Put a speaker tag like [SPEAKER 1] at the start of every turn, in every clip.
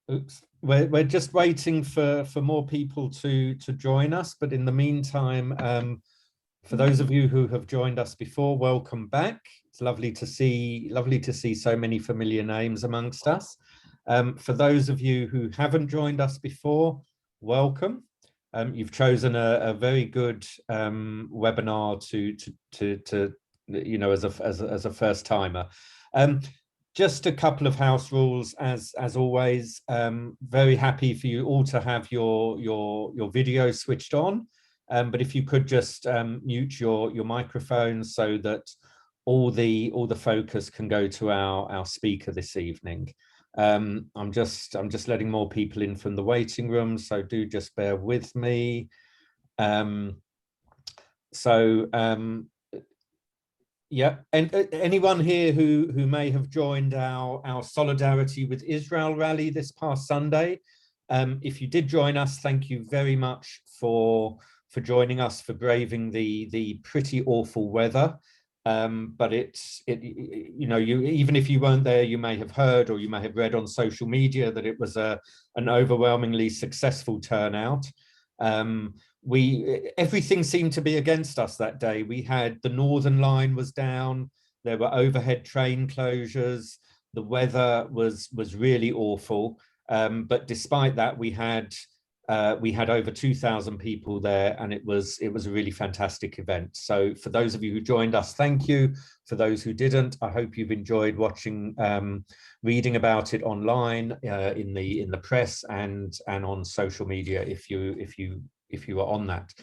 [SPEAKER 1] Oops, we're just waiting for more people to join us, but in the meantime, for those of you who have joined us before, welcome back. It's lovely to see so many familiar names amongst us. For those of you who haven't joined us before, welcome. You've chosen a very good webinar to you know, as a first timer. Just a couple of house rules, as always. Very happy for you all to have your video switched on, but if you could just mute your microphones so that all the focus can go to our speaker this evening. I'm just letting more people in from the waiting room, so do just bear with me. Yeah, and anyone here who may have joined our Solidarity with Israel rally this past Sunday, if you did join us, thank you very much for joining us, for braving the pretty awful weather. But you know, even if you weren't there, you may have heard or you may have read on social media that it was an overwhelmingly successful turnout. Everything seemed to be against us that day. We had the Northern Line was down, there were overhead train closures, the weather was really awful, but despite that we had over 2,000 people there, and it was a really fantastic event. So for those of you who joined us, thank you. For those who didn't, I hope you've enjoyed watching, reading about it online, in the press and on social media if you are on that.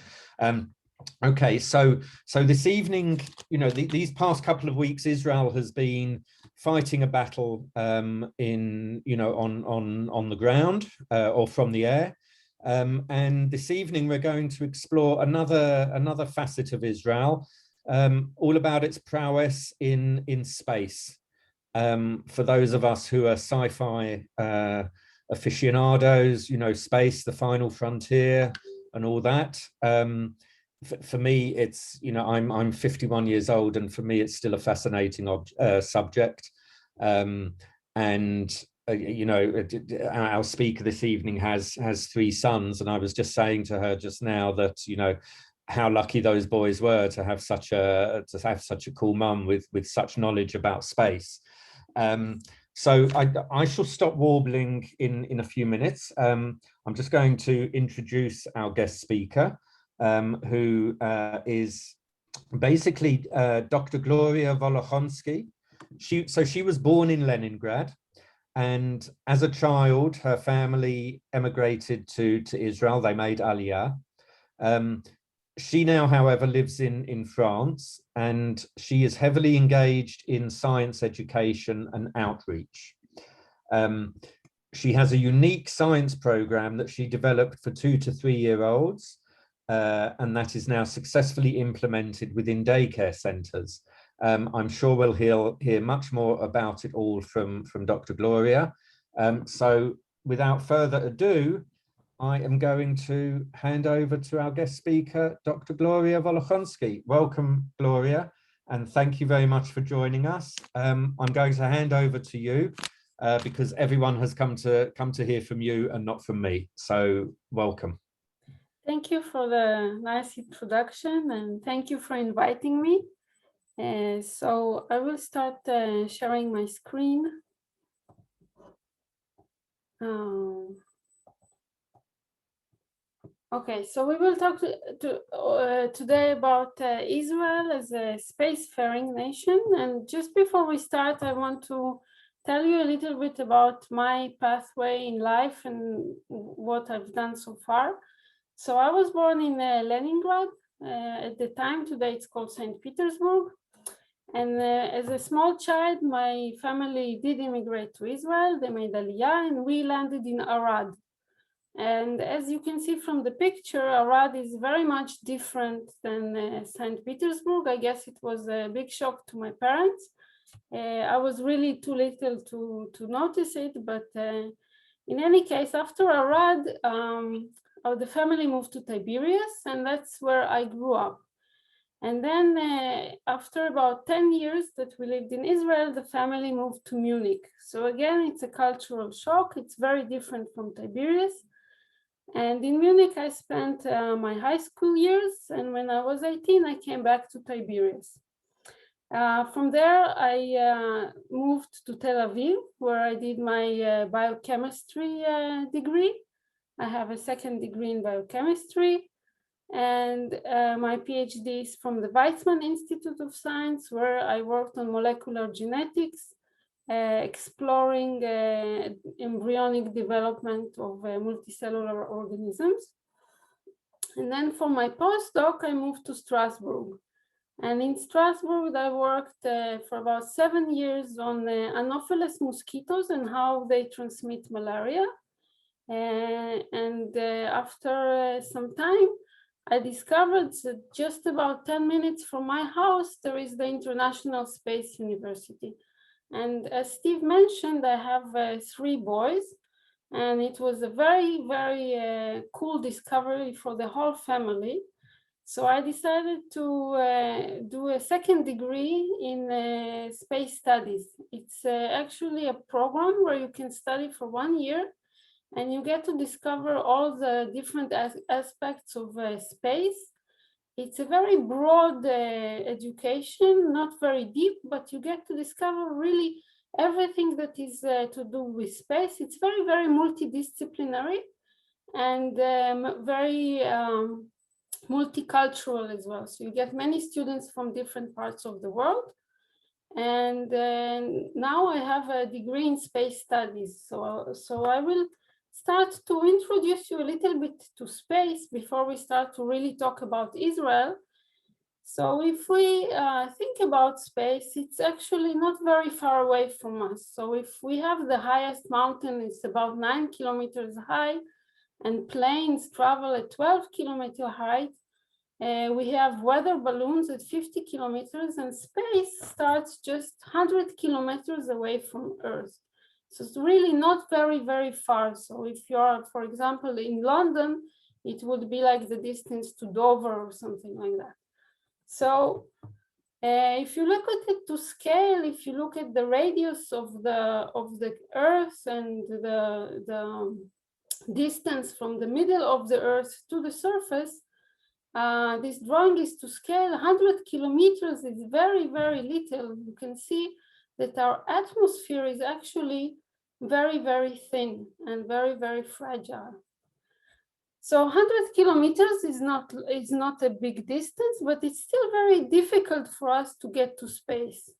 [SPEAKER 1] Okay, so this evening, you know, these past couple of weeks, Israel has been fighting a battle in, you know, on the ground or from the air. And this evening we're going to explore another facet of Israel, all about its prowess in space. For those of us who are sci-fi aficionados, you know, space, the final frontier, and all that. For me, it's, you know, I'm 51 years old, and for me, it's still a fascinating subject. You know, our speaker this evening has 3 sons, and I was just saying to her just now that, you know, how lucky those boys were to have such a cool mum with such knowledge about space. So I shall stop warbling in a few minutes. I'm just going to introduce our guest speaker, who is basically Dr. Gloria Volohonsky. She was born in Leningrad, and as a child, her family emigrated to Israel. They made aliyah. She now, however, lives in France, and she is heavily engaged in science education and outreach. She has a unique science program that she developed for 2 to 3 year olds, and that is now successfully implemented within daycare centers. I'm sure we'll hear much more about it all from Dr. Gloria. So without further ado, I am going to hand over to our guest speaker, Dr. Gloria Volohonsky. Welcome, Gloria, and thank you very much for joining us. I'm going to hand over to you because everyone has come to hear from you and not from me. So welcome.
[SPEAKER 2] Thank you for the nice introduction, and thank you for inviting me. So I will start sharing my screen. Okay, so we will talk today about Israel as a spacefaring nation. And just before we start, I want to tell you a little bit about my pathway in life and what I've done so far. So I was born in Leningrad. At the time, today it's called St. Petersburg. And as a small child, my family did immigrate to Israel. They made aliyah, and we landed in Arad. And as you can see from the picture, Arad is very much different than St. Petersburg. I guess it was a big shock to my parents. I was really too little to notice it, but in any case, after Arad, the family moved to Tiberias, and that's where I grew up. And then after about 10 years that we lived in Israel, the family moved to Munich. So again, it's a cultural shock. It's very different from Tiberias. And in Munich, I spent my high school years. And when I was 18, I came back to Tiberias. From there, I moved to Tel Aviv, where I did my biochemistry degree. I have a second degree in biochemistry. And my PhD is from the Weizmann Institute of Science, where I worked on molecular genetics, exploring embryonic development of multicellular organisms. And then for my postdoc, I moved to Strasbourg. And in Strasbourg, I worked for about 7 years on Anopheles mosquitoes and how they transmit malaria. And after some time, I discovered that just about 10 minutes from my house, there is the International Space University. And as Steve mentioned, I have 3 boys, and it was a very, very cool discovery for the whole family. So I decided to do a second degree in space studies. It's actually a program where you can study for 1 year, and you get to discover all the different aspects of space. It's a very broad education, not very deep, but you get to discover really everything that is to do with space. It's very, very multidisciplinary and very multicultural as well. So you get many students from different parts of the world. And now I have a degree in space studies. So I will start to introduce you a little bit to space before we start to really talk about Israel. So if we think about space, it's actually not very far away from us. So if we have the highest mountain, it's about 9 kilometers high, and planes travel at 12-kilometer height. We have weather balloons at 50 kilometers, and space starts just 100 kilometers away from Earth. So it's really not very, very far. So if you are, for example, in London, it would be like the distance to Dover or something like that. So if you look at it to scale, if you look at the radius of the Earth and the distance from the middle of the Earth to the surface, this drawing is to scale. 100 kilometers is very, very little. You can see that our atmosphere is actually very, very thin and very, very fragile. So 100 kilometers is not a big distance, but it's still very difficult for us to get to space.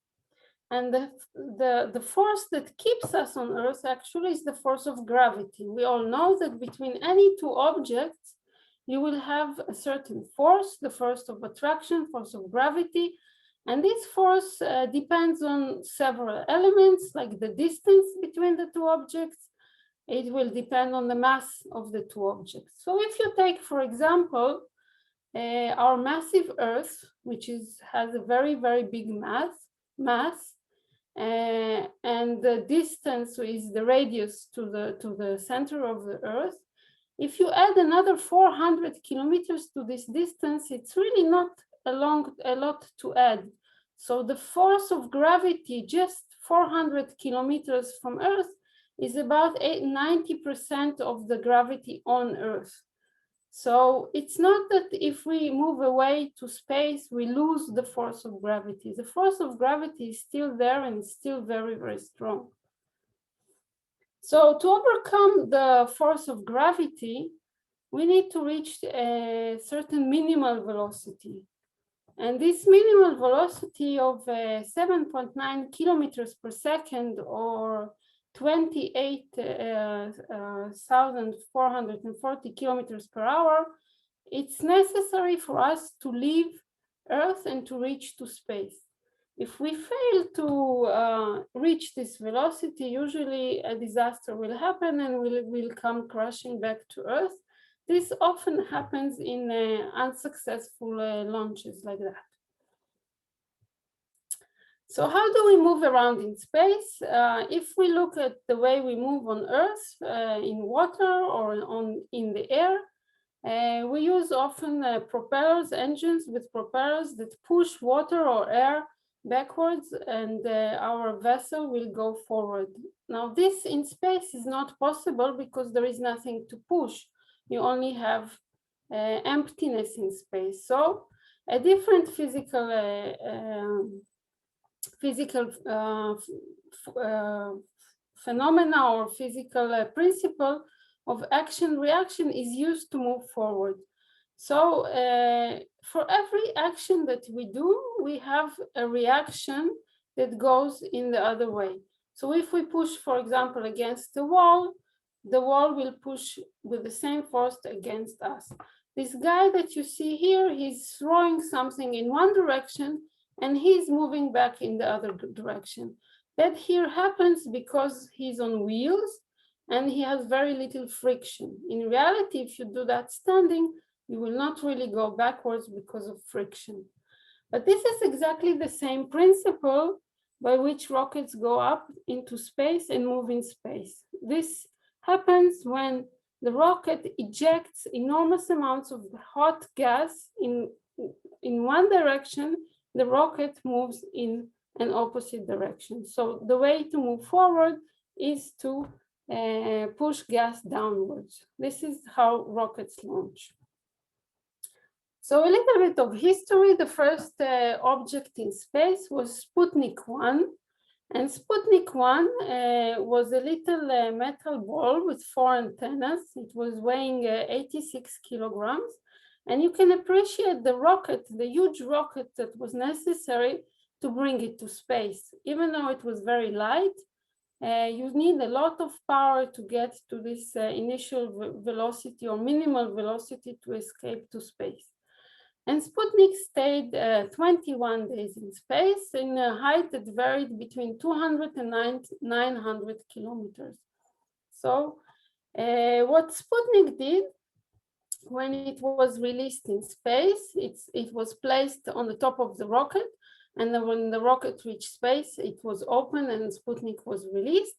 [SPEAKER 2] And the force that keeps us on Earth actually is the force of gravity. We all know that between any 2 objects, you will have a certain force, the force of attraction, force of gravity. And this force depends on several elements, like the distance between the 2 objects. It will depend on the mass of the 2 objects. So if you take, for example, our massive Earth, which has a very, very big mass, and the distance is the radius to the center of the Earth. If you add another 400 kilometers to this distance, it's really not a lot to add. So the force of gravity just 400 kilometers from Earth is about 90% of the gravity on Earth. So it's not that if we move away to space, we lose the force of gravity. The force of gravity is still there and still very, very strong. So to overcome the force of gravity, we need to reach a certain minimal velocity. And this minimal velocity of 7.9 kilometers per second, or 28,440 kilometers per hour, it's necessary for us to leave Earth and to reach to space. If we fail to reach this velocity, usually a disaster will happen and we'll come crashing back to Earth. This often happens in unsuccessful launches like that. So how do we move around in space? If we look at the way we move on Earth, in water or in the air, We use often propellers, engines with propellers that push water or air backwards, and our vessel will go forward. Now, this in space is not possible because there is nothing to push. You only have emptiness in space. So a different physical phenomena or physical principle of action-reaction is used to move forward. So for every action that we do, we have a reaction that goes in the other way. So if we push, for example, against the wall will push with the same force against us. This guy that you see here, he's throwing something in one direction and he's moving back in the other direction. That here happens because he's on wheels and he has very little friction. In reality, if you do that standing, you will not really go backwards because of friction. But this is exactly the same principle by which rockets go up into space and move in space. This happens when the rocket ejects enormous amounts of hot gas in one direction, the rocket moves in an opposite direction. So the way to move forward is to push gas downwards. This is how rockets launch. So a little bit of history. The first object in space was Sputnik 1. And Sputnik 1 was a little metal ball with 4 antennas. It was weighing 86 kilograms. And you can appreciate the rocket, the huge rocket that was necessary to bring it to space. Even though it was very light, you need a lot of power to get to this initial velocity or minimal velocity to escape to space. And Sputnik stayed 21 days in space in a height that varied between 200 and 900 kilometers. So what Sputnik did when it was released in space, it was placed on the top of the rocket. And then when the rocket reached space, it was open and Sputnik was released.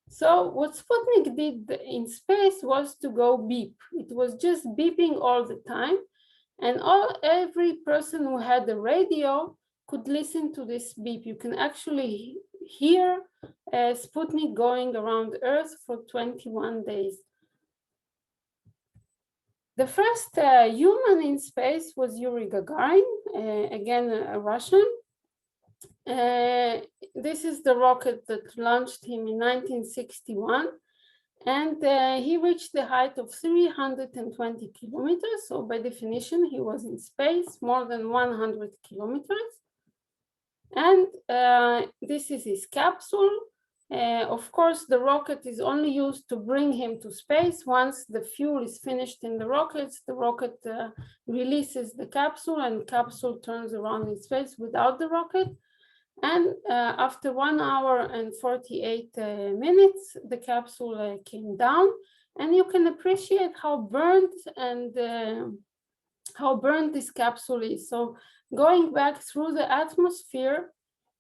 [SPEAKER 2] So what Sputnik did in space was to go beep. It was just beeping all the time. And every person who had a radio could listen to this beep. You can actually hear Sputnik going around Earth for 21 days. The first human in space was Yuri Gagarin, again a Russian. This is the rocket that launched him in 1961. And he reached the height of 320 kilometers. So by definition, he was in space more than 100 kilometers. And this is his capsule. Of course, the rocket is only used to bring him to space. Once the fuel is finished in the rocket releases the capsule and capsule turns around in space without the rocket. And after 1 hour and 48 minutes, the capsule came down, and you can appreciate how burnt this capsule is. So going back through the atmosphere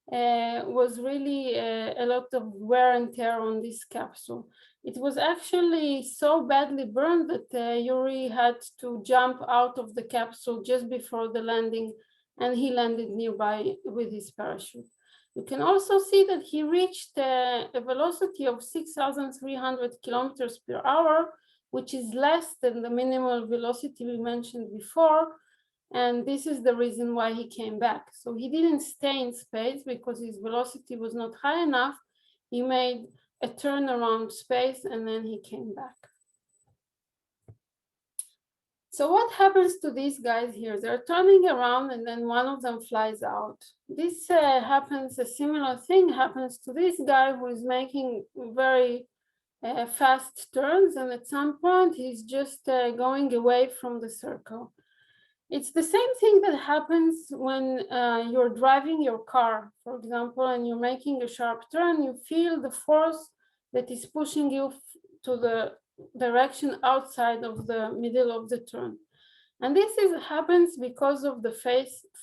[SPEAKER 2] was really a lot of wear and tear on this capsule. It was actually so badly burned that Yuri had to jump out of the capsule just before the landing, and he landed nearby with his parachute. You can also see that he reached a velocity of 6,300 kilometers per hour, which is less than the minimal velocity we mentioned before. And this is the reason why he came back. So he didn't stay in space because his velocity was not high enough. He made a turn around space and then he came back. So what happens to these guys here? They're turning around and then one of them flies out. This happens, a similar thing happens to this guy who is making very fast turns, and at some point he's just going away from the circle. It's the same thing that happens when you're driving your car, for example, and you're making a sharp turn. You feel the force that is pushing you to the direction outside of the middle of the turn. And this happens because of the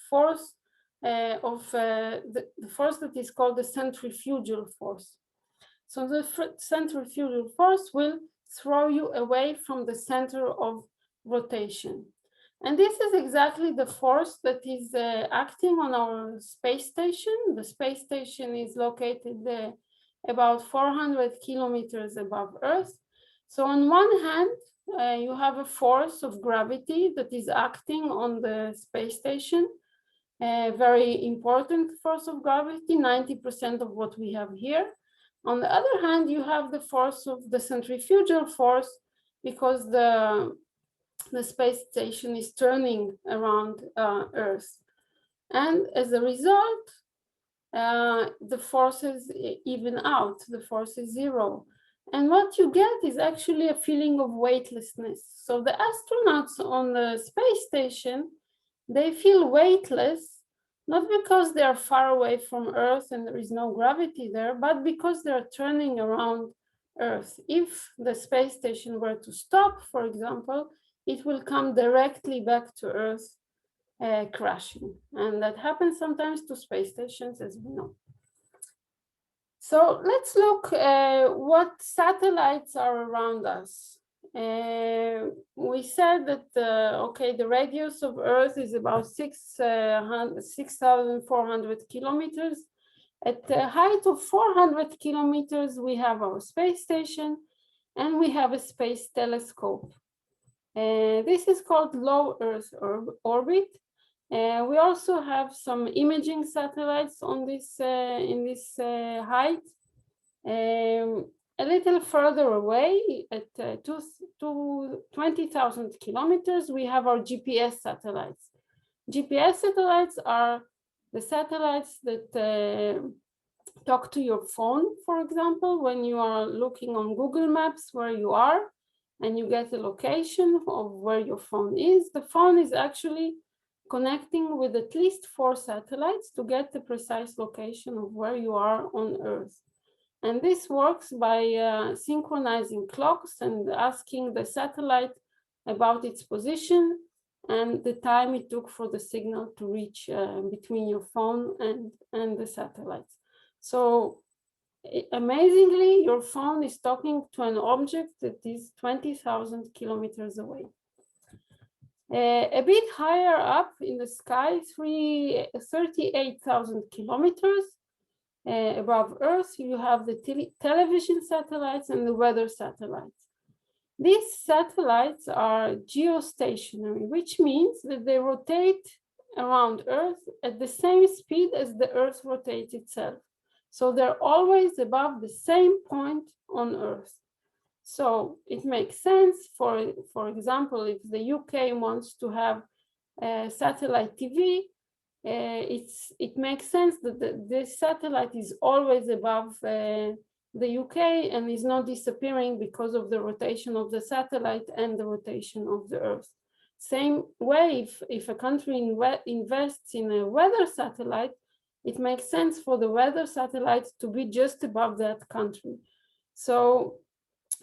[SPEAKER 2] force the force that is called the centrifugal force. So the centrifugal force will throw you away from the center of rotation. And this is exactly the force that is acting on our space station. The space station is located about 400 kilometers above Earth. So on one hand, you have a force of gravity that is acting on the space station, a very important force of gravity, 90% of what we have here. On the other hand, you have the force of the centrifugal force, because the space station is turning around Earth. And as a result, the forces even out, the force is zero. And what you get is actually a feeling of weightlessness. So the astronauts on the space station, they feel weightless, not because they are far away from Earth and there is no gravity there, but because they're turning around Earth. If the space station were to stop, for example, it will come directly back to Earth, crashing. And that happens sometimes to space stations, as we know. So let's look what satellites are around us. We said that, okay, the radius of Earth is about 6,400 kilometers. At the height of 400 kilometers, we have our space station, and we have a space telescope. This is called low Earth orbit. We also have some imaging satellites on this in this height. A little further away, at 20,000 kilometers, we have our GPS satellites. GPS satellites are the satellites that talk to your phone, for example, when you are looking on Google Maps where you are, and you get a location of where your phone is. The phone is actually connecting with at least 4 satellites to get the precise location of where you are on Earth. And this works by synchronizing clocks and asking the satellite about its position and the time it took for the signal to reach between your phone and the satellites. So amazingly, your phone is talking to an object that is 20,000 kilometers away. A bit higher up in the sky, 38,000 kilometers above Earth, you have the television satellites and the weather satellites. These satellites are geostationary, which means that they rotate around Earth at the same speed as the Earth rotates itself. So they're always above the same point on Earth. So it makes sense, for example, if the UK wants to have satellite TV, it makes sense that this satellite is always above the UK and is not disappearing because of the rotation of the satellite and the rotation of the Earth. Same way, if a country invests in a weather satellite, it makes sense for the weather satellite to be just above that country. So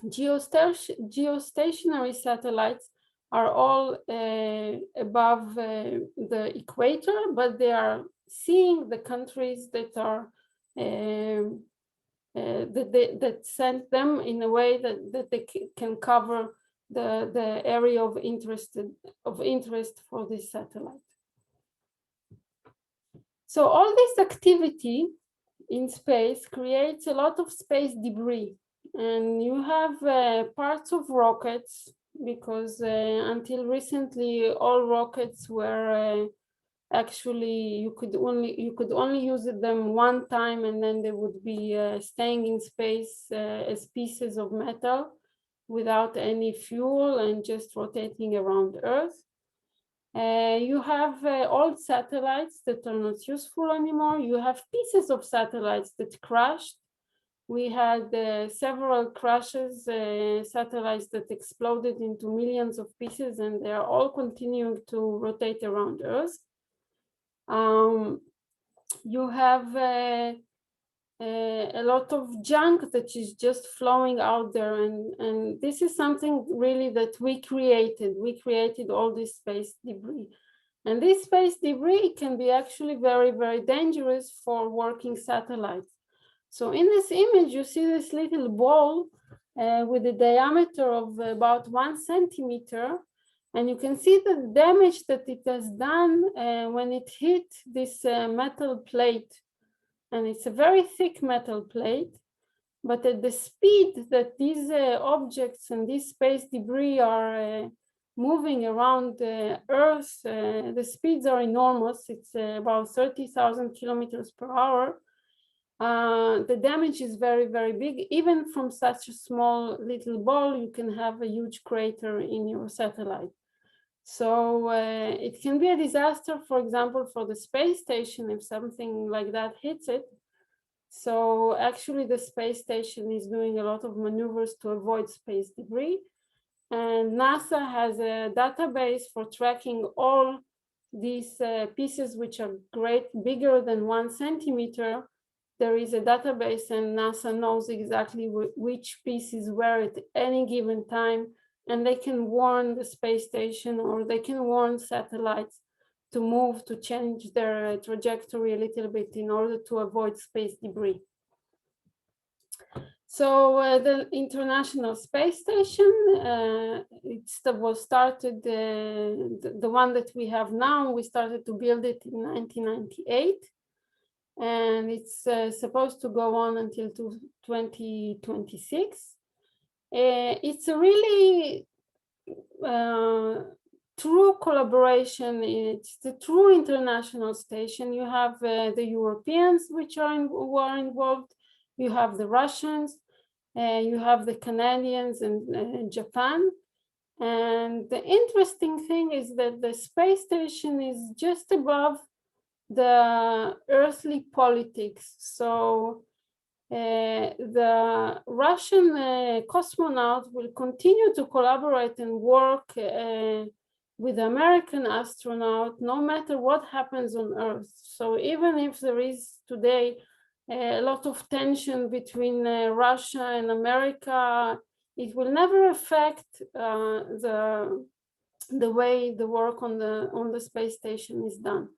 [SPEAKER 2] geostationary satellites are all above the equator, but they are seeing the countries that are that send them in a way that they can cover the area of interest for this satellite. So all this activity in space creates a lot of space debris, and you have parts of rockets, because until recently all rockets were actually you could only use them one time, and then they would be staying in space as pieces of metal without any fuel and just rotating around Earth. You have old satellites that are not useful anymore. You have pieces of satellites that crashed. We had several crashes, satellites that exploded into millions of pieces, and they are all continuing to rotate around Earth. You have a lot of junk that is just flowing out there, and this is something really that we created. We created all this space debris, and this space debris can be actually very, very dangerous for working satellites. So in this image, you see this little ball with a diameter of about 1 centimeter, And you can see the damage that it has done when it hit this metal plate. And it's a very thick metal plate. But at the speed that these objects and this space debris are moving around the Earth, the speeds are enormous. It's about 30,000 kilometers per hour. The damage is very, very big. Even from such a small little ball, you can have a huge crater in your satellite. So it can be a disaster, for example, for the space station if something like that hits it. So actually the space station is doing a lot of maneuvers to avoid space debris. And NASA has a database for tracking all these pieces which are bigger than 1 centimeter. There is a database and NASA knows exactly which piece is where at any given time. And they can warn the space station or they can warn satellites to move, to change their trajectory a little bit in order to avoid space debris. So the International Space Station, was started, the one that we have now, we started to build it in 1998. And it's supposed to go on until 2026. It's a really true collaboration. It's the true international station. You have the Europeans who are involved. You have the Russians. You have the Canadians and Japan. And the interesting thing is that the space station is just above the earthly politics. So the Russian cosmonaut will continue to collaborate and work with the American astronaut, no matter what happens on Earth. So even if there is today a lot of tension between Russia and America, it will never affect the way the work on the space station is done.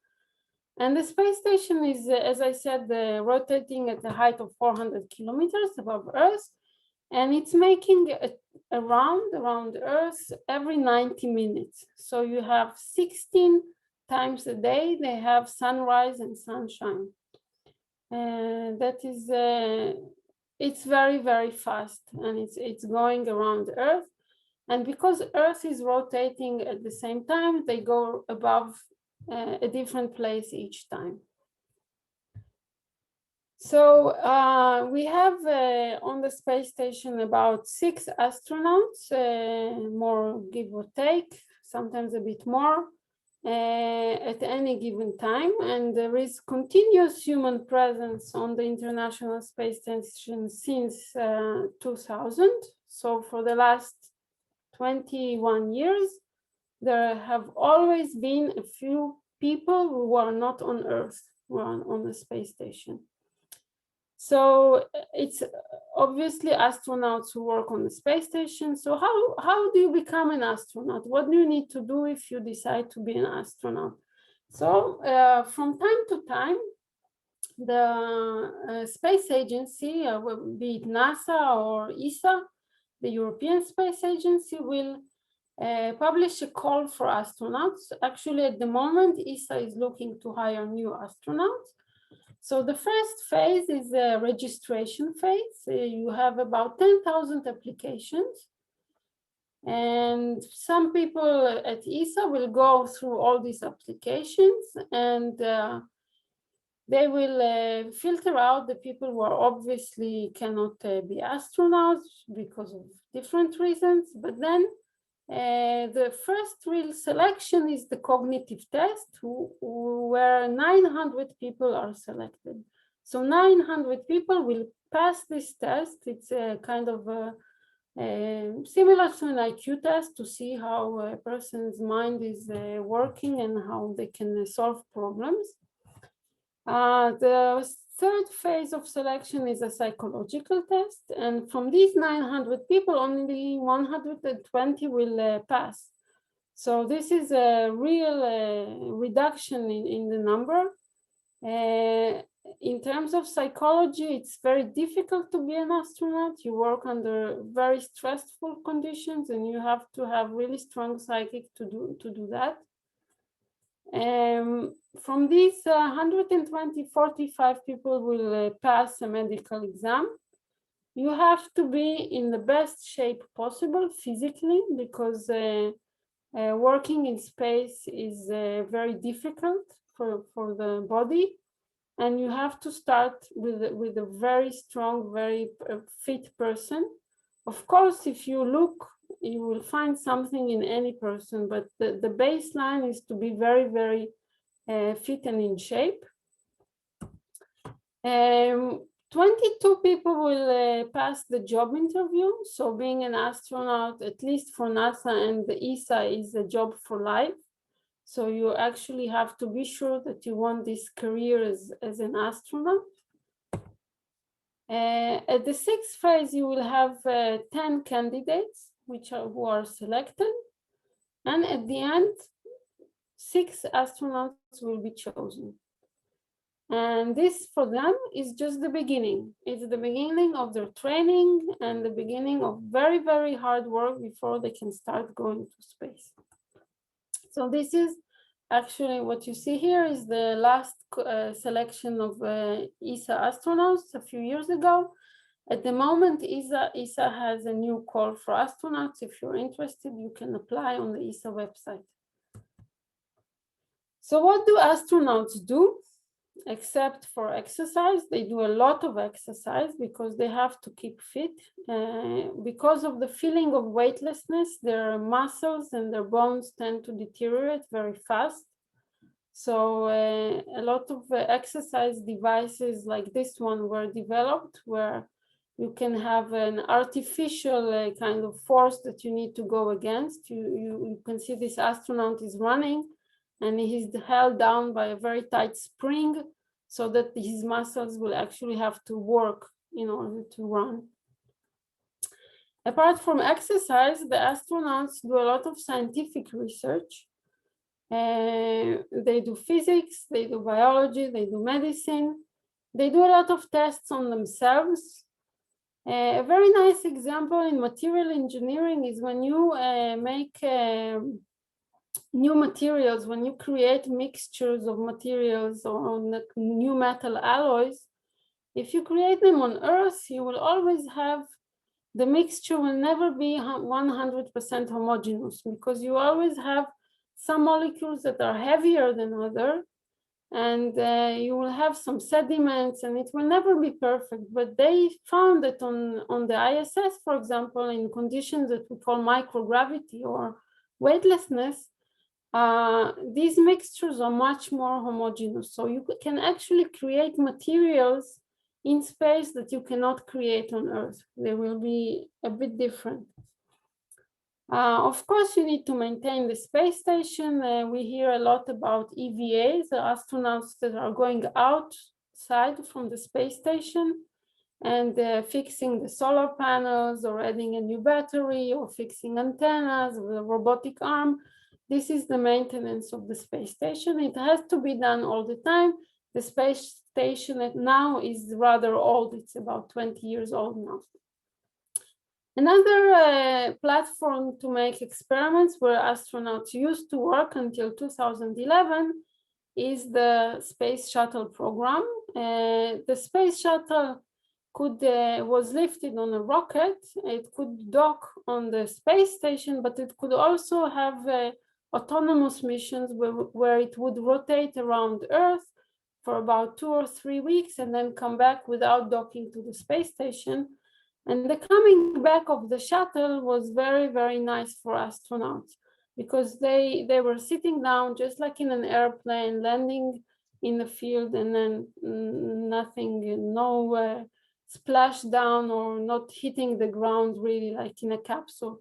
[SPEAKER 2] And the space station is, as I said, rotating at a height of 400 kilometers above Earth, and it's making a round around Earth every 90 minutes. So you have 16 times a day, they have sunrise and sunshine. And that is, it's very, very fast, and it's going around Earth. And because Earth is rotating at the same time, they go above a different place each time. So we have on the space station about 6 astronauts, more give or take, sometimes a bit more at any given time. And there is continuous human presence on the International Space Station since 2000. So for the last 21 years, there have always been a few people who are not on Earth, who are on the space station. So it's obviously astronauts who work on the space station. So how do you become an astronaut? What do you need to do if you decide to be an astronaut? So from time to time, the space agency, be it NASA or ESA, the European Space Agency, will publish a call for astronauts. Actually, at the moment, ESA is looking to hire new astronauts. So the first phase is a registration phase. You have about 10,000 applications. And some people at ESA will go through all these applications, and they will filter out the people who are obviously cannot be astronauts because of different reasons. But then the first real selection is the cognitive test, where 900 people are selected. So 900 people will pass this test. It's a kind of similar to an IQ test to see how a person's mind is working and how they can solve problems. The third phase of selection is a psychological test, and from these 900 people, only 120 will pass. So this is a real reduction in the number. in terms of psychology, it's very difficult to be an astronaut. You work under very stressful conditions, and you have to have really strong psychic to do that. From these 120, 45 people will pass a medical exam. You have to be in the best shape possible physically, because working in space is very difficult for the body. And you have to start with a very strong, very fit person. Of course, if you look, you will find something in any person, but the baseline is to be very, very fit and in shape. 22 people will pass the job interview. So being an astronaut, at least for NASA and the ESA, is a job for life. So you actually have to be sure that you want this career as an astronaut. At the sixth phase, you will have 10 candidates who are selected. And at the end, 6 astronauts will be chosen. And this for them is just the beginning. It's the beginning of their training and the beginning of very, very hard work before they can start going to space. So this is actually what you see here is the last selection of ESA astronauts a few years ago. At the moment, ESA has a new call for astronauts. If you're interested, you can apply on the ESA website. So what do astronauts do? Except for exercise, they do a lot of exercise because they have to keep fit. Because of the feeling of weightlessness, their muscles and their bones tend to deteriorate very fast. So a lot of exercise devices like this one were developed, where you can have an artificial kind of force that you need to go against. You can see this astronaut is running, and he's held down by a very tight spring so that his muscles will actually have to work in order to run. Apart from exercise, the astronauts do a lot of scientific research. They do physics, they do biology, they do medicine. They do a lot of tests on themselves. A very nice example in material engineering is when you make new materials, when you create mixtures of materials or on new metal alloys, if you create them on Earth, you will always have, the mixture will never be 100% homogeneous, because you always have some molecules that are heavier than others, and you will have some sediments, and it will never be perfect. But they found that on the ISS, for example, in conditions that we call microgravity or weightlessness, these mixtures are much more homogeneous. So you can actually create materials in space that you cannot create on Earth. They will be a bit different. Of course, you need to maintain the space station. We hear a lot about EVAs, the astronauts that are going outside from the space station and fixing the solar panels or adding a new battery or fixing antennas with a robotic arm. This is the maintenance of the space station. It has to be done all the time. The space station now is rather old. It's about 20 years old now. Another platform to make experiments where astronauts used to work until 2011 is the Space Shuttle Program. The Space Shuttle was lifted on a rocket. It could dock on the space station, but it could also have autonomous missions where it would rotate around Earth for about 2 or 3 weeks and then come back without docking to the space station. And the coming back of the shuttle was very, very nice for astronauts, because they were sitting down just like in an airplane, landing in the field, and then nothing, no splash down or not hitting the ground really like in a capsule.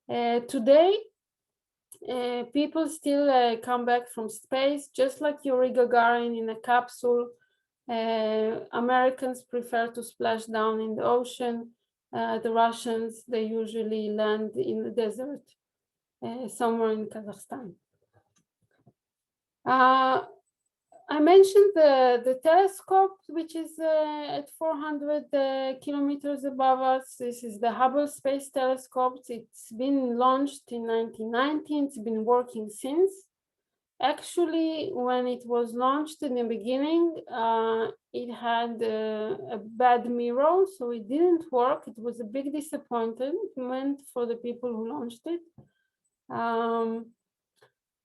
[SPEAKER 2] Today, people still come back from space, just like Yuri Gagarin in a capsule. Americans prefer to splash down in the ocean. The Russians, they usually land in the desert, somewhere in Kazakhstan. I mentioned the telescope, which is at 400 kilometers above us. This is the Hubble Space Telescope. It's been launched in 1990. It's been working since. Actually, when it was launched in the beginning, it had a bad mirror, so it didn't work. It was a big disappointment for the people who launched it.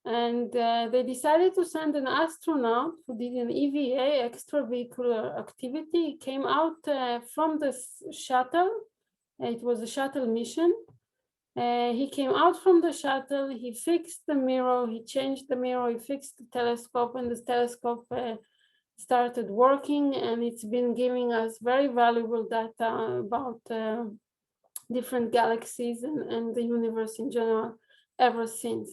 [SPEAKER 2] And they decided to send an astronaut who did an EVA, extravehicular activity. He came out from the shuttle. It was a shuttle mission. He came out from the shuttle, he fixed the mirror, he changed the mirror, he fixed the telescope, and the telescope started working, and it's been giving us very valuable data about different galaxies and the universe in general ever since.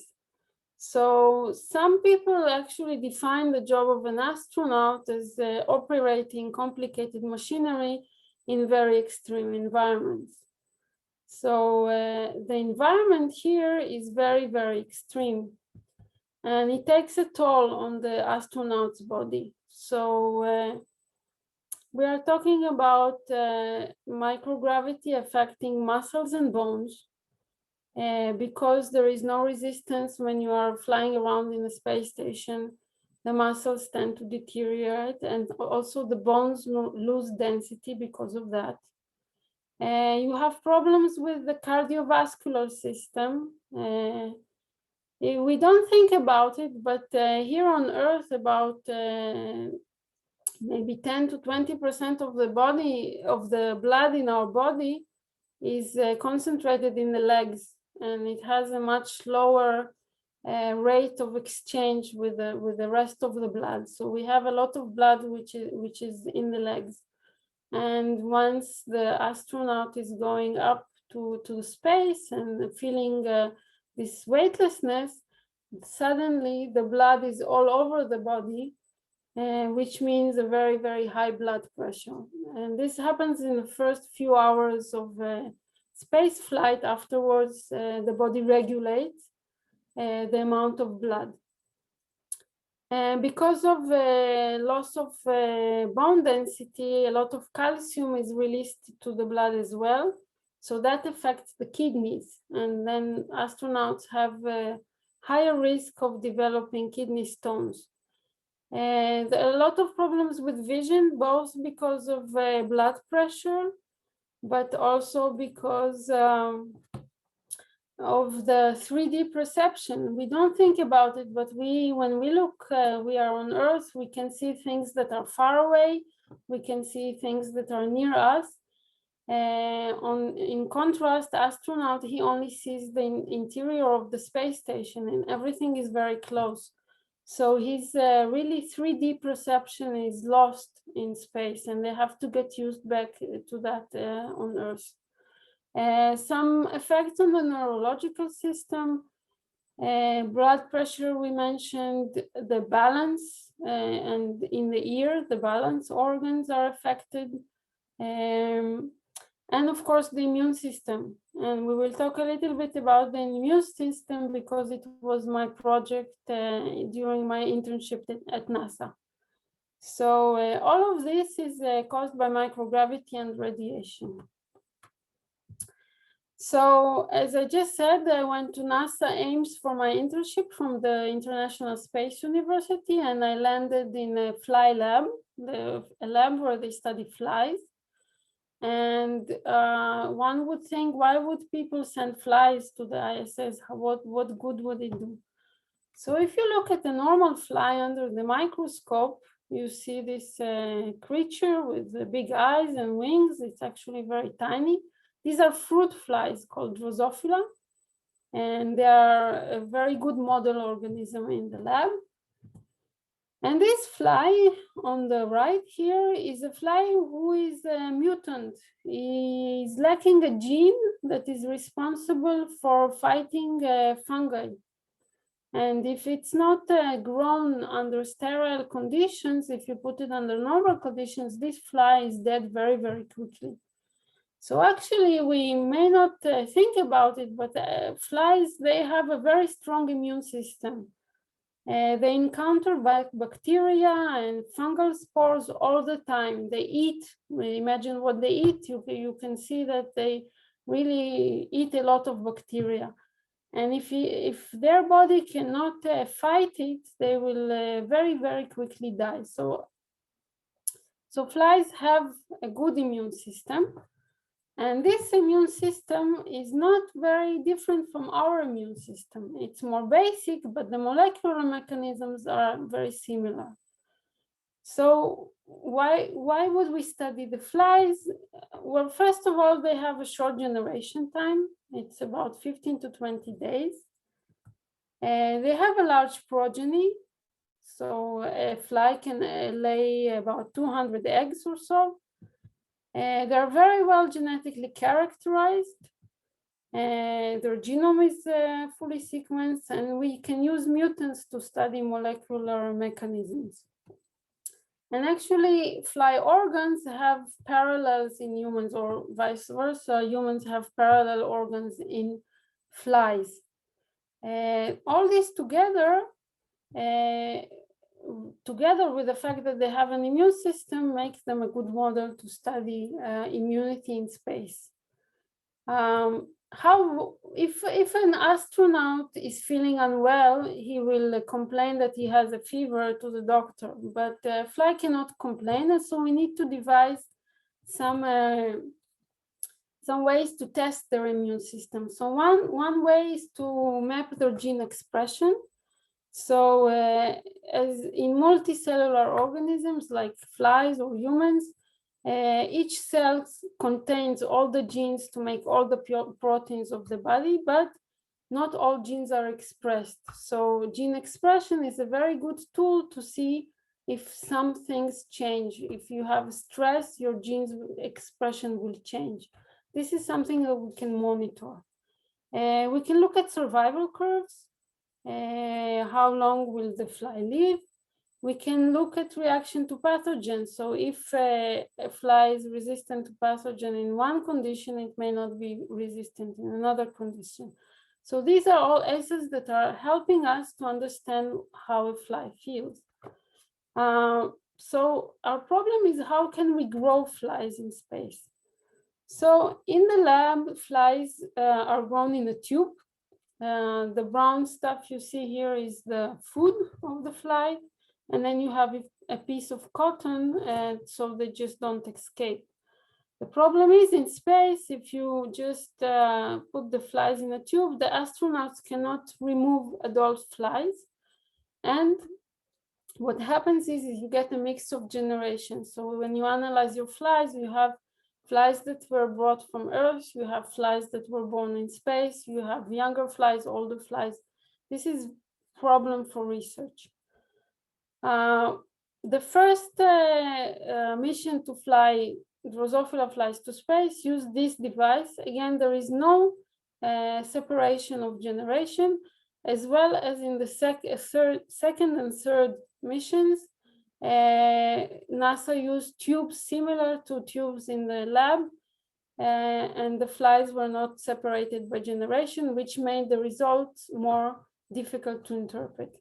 [SPEAKER 2] So some people actually define the job of an astronaut as operating complicated machinery in very extreme environments. So the environment here is very, very extreme, and it takes a toll on the astronaut's body. So we are talking about microgravity affecting muscles and bones because there is no resistance when you are flying around in the space station. The muscles tend to deteriorate, and also the bones lose density because of that. You have problems with the cardiovascular system. We don't think about it, but here on Earth, about maybe 10 to 20% of the blood in our body is concentrated in the legs, and it has a much lower rate of exchange with the rest of the blood. So we have a lot of blood which is in the legs. And once the astronaut is going up to space and feeling this weightlessness, suddenly the blood is all over the body, which means a very, very high blood pressure. And this happens in the first few hours of space flight. Afterwards, the body regulates the amount of blood. And because of loss of bone density, a lot of calcium is released to the blood as well. So that affects the kidneys. And then astronauts have a higher risk of developing kidney stones. And a lot of problems with vision, both because of blood pressure, but also because of the 3D perception. We don't think about it, but when we look, we are on Earth, we can see things that are far away, we can see things that are near us. In contrast, astronaut, he only sees the interior of the space station, and everything is very close. So his really 3D perception is lost in space, and they have to get used back to that on Earth. Some effects on the neurological system, blood pressure, we mentioned, the balance, and in the ear, the balance organs are affected, and of course the immune system. And we will talk a little bit about the immune system because it was my project during my internship at NASA. So all of this is caused by microgravity and radiation. So as I just said, I went to NASA Ames for my internship from the International Space University, and I landed in a fly lab, a lab where they study flies. And one would think, why would people send flies to the ISS? What good would it do? So if you look at a normal fly under the microscope, you see this creature with the big eyes and wings. It's actually very tiny. These are fruit flies called Drosophila, and they are a very good model organism in the lab. And this fly on the right here is a fly who is a mutant. He is lacking a gene that is responsible for fighting fungi. And if it's not grown under sterile conditions, if you put it under normal conditions, this fly is dead very, very quickly. So actually, we may not think about it, but flies, they have a very strong immune system. They encounter bacteria and fungal spores all the time. They eat, imagine what they eat. You can see that they really eat a lot of bacteria. And if their body cannot fight it, they will very, very quickly die. So flies have a good immune system. And this immune system is not very different from our immune system. It's more basic, but the molecular mechanisms are very similar. So why would we study the flies? Well, first of all, they have a short generation time. It's about 15 to 20 days. They have a large progeny. So a fly can lay about 200 eggs or so. They're very well genetically characterized. Their genome is fully sequenced, and we can use mutants to study molecular mechanisms. And actually, fly organs have parallels in humans, or vice versa. Humans have parallel organs in flies. All this together with the fact that they have an immune system, makes them a good model to study immunity in space. If an astronaut is feeling unwell, he will complain that he has a fever to the doctor, but a fly cannot complain, and so we need to devise some ways to test their immune system. So one way is to map their gene expression. So as in multicellular organisms like flies or humans, each cell contains all the genes to make all the proteins of the body, but not all genes are expressed. So gene expression is a very good tool to see if some things change. If you have stress, your genes expression will change. This is something that we can monitor. We can look at survival curves. How long will the fly live? We can look at reaction to pathogens. So if a fly is resistant to pathogen in one condition, it may not be resistant in another condition. So these are all assays that are helping us to understand how a fly feels. So our problem is, how can we grow flies in space? So in the lab, flies are grown in a tube. The brown stuff you see here is the food of the fly. And then you have a piece of cotton, so they just don't escape. The problem is, in space, if you just put the flies in a tube, the astronauts cannot remove adult flies. And what happens is you get a mix of generations. So when you analyze your flies, you have flies that were brought from Earth, you have flies that were born in space, you have younger flies, older flies. This is a problem for research. The first mission to fly Drosophila flies to space used this device. Again, there is no separation of generation, as well as in the second and third missions. NASA used tubes similar to tubes in the lab, and the flies were not separated by generation, which made the results more difficult to interpret.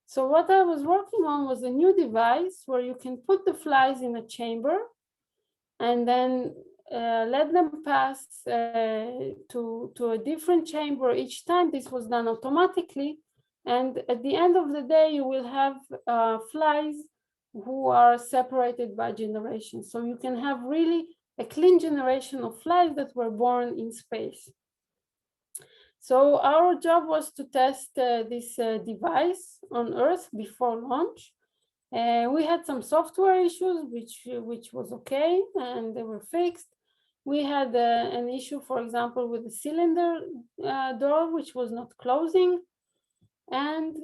[SPEAKER 2] So what I was working on was a new device where you can put the flies in a chamber and then let them pass to a different chamber each time. This was done automatically. And at the end of the day, you will have flies who are separated by generation. So you can have really a clean generation of flies that were born in space. So our job was to test this device on Earth before launch. We had some software issues, which was okay, and they were fixed. We had an issue, for example, with the cylinder door, which was not closing. And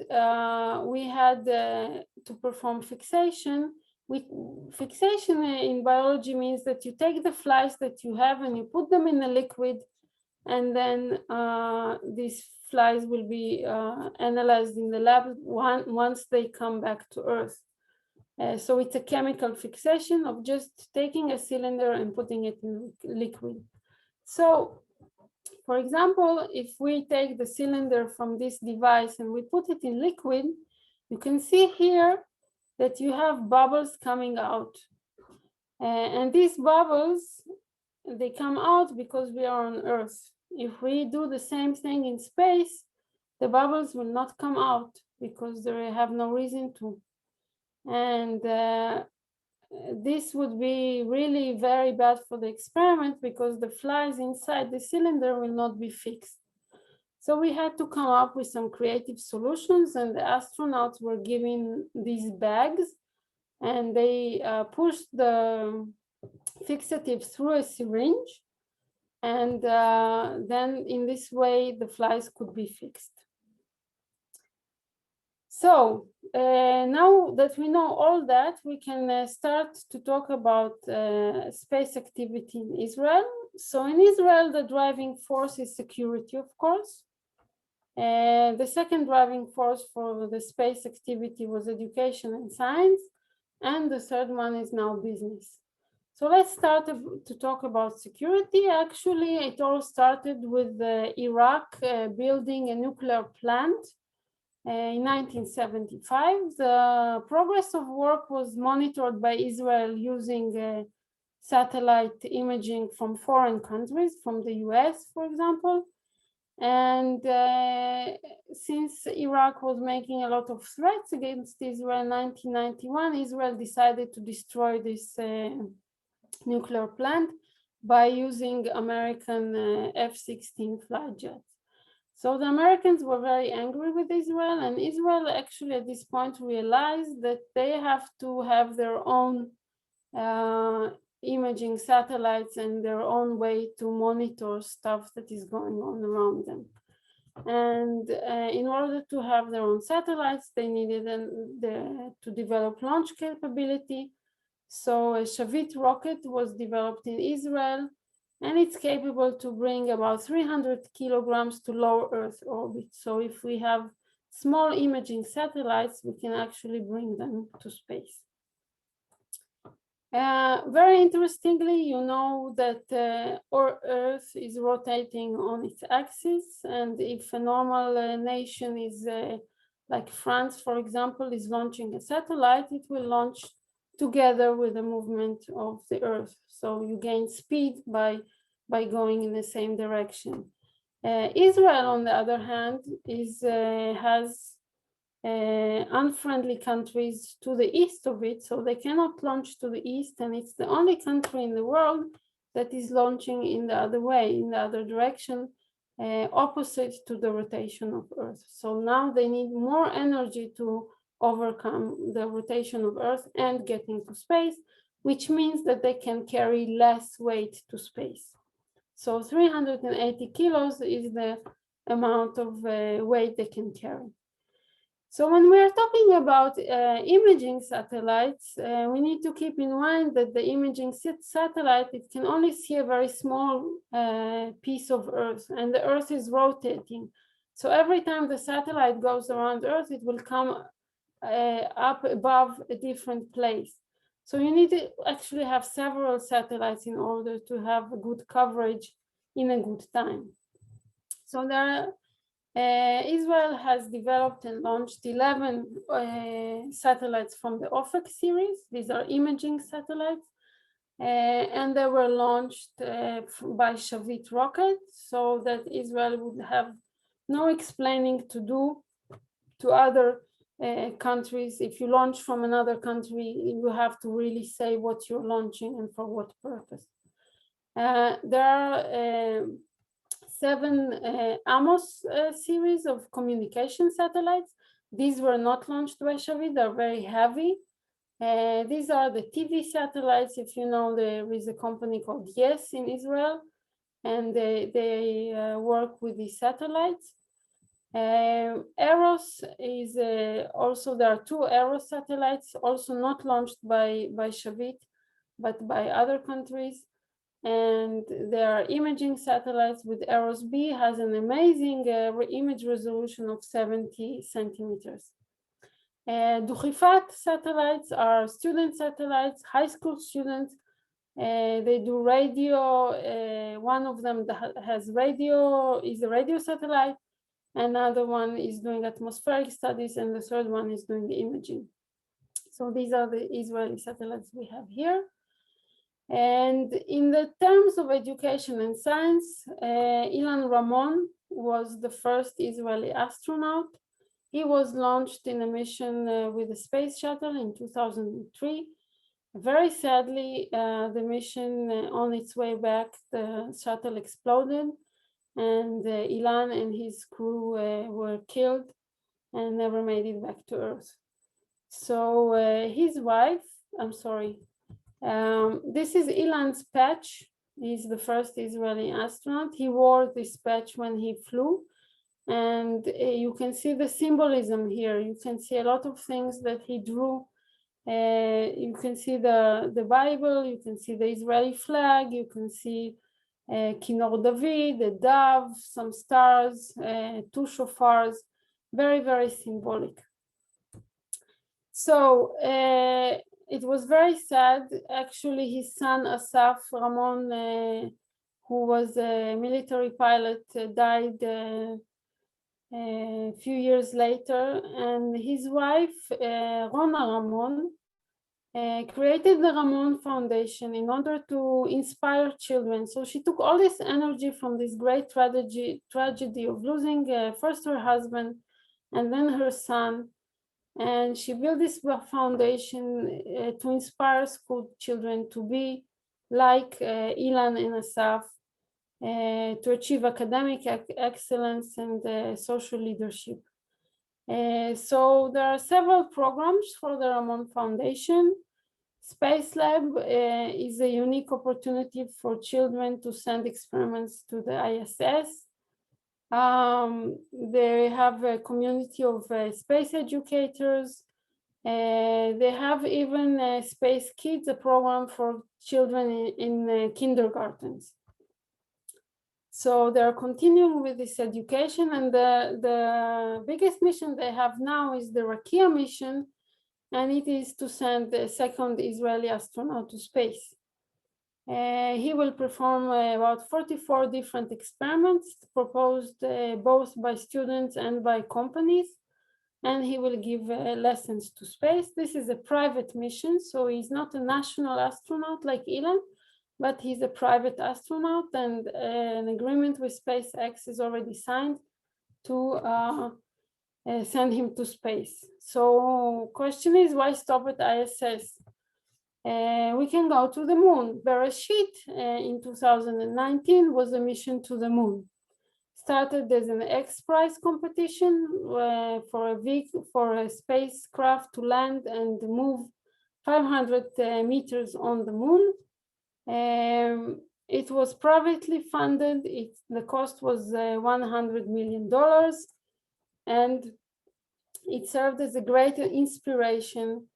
[SPEAKER 2] we had to perform fixation. Fixation in biology means that you take the flies that you have and you put them in a liquid, and then these flies will be analyzed in the lab once they come back to Earth. So it's a chemical fixation of just taking a cylinder and putting it in liquid. So, for example, if we take the cylinder from this device and we put it in liquid, You can see here that you have bubbles coming out. And these bubbles, they come out because we are on Earth. If we do the same thing in space, the bubbles will not come out because they have no reason to. And this would be really very bad for the experiment because the flies inside the cylinder will not be fixed. So we had to come up with some creative solutions, and the astronauts were given these bags, and they pushed the fixative through a syringe, and then in this way the flies could be fixed. So now that we know all that, we can start to talk about space activity in Israel. So in Israel, the driving force is security, of course. The second driving force for the space activity was education and science. And the third one is now business. So let's start to talk about security. Actually, it all started with Iraq building a nuclear plant in 1975. The progress of work was monitored by Israel using satellite imaging from foreign countries, from the US, for example. And since Iraq was making a lot of threats against Israel in 1991, Israel decided to destroy this nuclear plant by using American F-16 flight jets. So the Americans were very angry with Israel, and Israel actually at this point realized that they have to have their own imaging satellites and their own way to monitor stuff that is going on around them. And in order to have their own satellites, they needed to develop launch capability. So a Shavit rocket was developed in Israel, and it's capable to bring about 300 kilograms to low Earth orbit. So if we have small imaging satellites, we can actually bring them to space. Very interestingly, you know that our Earth is rotating on its axis, and if a normal nation is like France, for example, is launching a satellite, it will launch together with the movement of the Earth. So you gain speed by going in the same direction. Israel, on the other hand, has unfriendly countries to the east of it, so they cannot launch to the east, and it's the only country in the world that is launching in the other way, in the other direction, opposite to the rotation of Earth. So now they need more energy to overcome the rotation of Earth and get into space, which means that they can carry less weight to space. So 380 kilos is the amount of weight they can carry. So when we're talking about imaging satellites, we need to keep in mind that the imaging satellite, it can only see a very small piece of Earth, and the Earth is rotating. So every time the satellite goes around Earth, it will come up above a different place. So you need to actually have several satellites in order to have a good coverage in a good time. So there are Israel has developed and launched 11 satellites from the OFEC series. These are imaging satellites, and they were launched by Shavit rocket, so that Israel would have no explaining to do to other countries. If you launch from another country, you have to really say what you're launching and for what purpose. There are 7 AMOS series of communication satellites. These were not launched by Shavit, they're very heavy. These are the TV satellites. If you know, there is a company called Yes in Israel, and they work with these satellites. Eros is also, there are 2 Eros satellites, also not launched by Shavit, but by other countries. And there are imaging satellites with Eros B, has an amazing image resolution of 70 centimeters. Duchifat satellites are student satellites, high school students. They do radio. One of them has radio, is a radio satellite. another one is doing atmospheric studies, and the third one is doing imaging. So these are the Israeli satellites we have here. And in the terms of education and science, Ilan Ramon was the first Israeli astronaut. He was launched in a mission with the space shuttle in 2003. Very sadly, the mission on its way back, the shuttle exploded, and Ilan and his crew were killed and never made it back to Earth. So his wife, I'm sorry, this is Ilan's patch. He's the first Israeli astronaut. He wore this patch when he flew. And you can see the symbolism here. You can see a lot of things that he drew. You can see the Bible, you can see the Israeli flag, you can see Kinor David, a dove, some stars, two shofars, very, very symbolic. So it was very sad. Actually, his son Asaf Ramon, who was a military pilot, died a few years later, and his wife, Rona Ramon, created the Ramon Foundation in order to inspire children. So she took all this energy from this great tragedy of losing first her husband and then her son, and she built this foundation to inspire school children to be like Ilan and Asaf, to achieve academic excellence and social leadership. So there are several programs for the Ramon Foundation. Space Lab is a unique opportunity for children to send experiments to the ISS. They have a community of space educators. They have even Space Kids, a program for children in kindergartens. So they're continuing with this education, and the biggest mission they have now is the Akia mission, and it is to send the second Israeli astronaut to space. He will perform about 44 different experiments proposed both by students and by companies, and he will give lessons to space. This is a private mission, so he's not a national astronaut like Ilan, but he's a private astronaut, and an agreement with SpaceX is already signed to send him to space. So question is, why stop at ISS? We can go to the moon. Beresheet in 2019 was a mission to the moon. Started as an X Prize competition for a spacecraft to land and move 500 meters on the moon. It was privately funded. The cost was $100 million, and it served as a great inspiration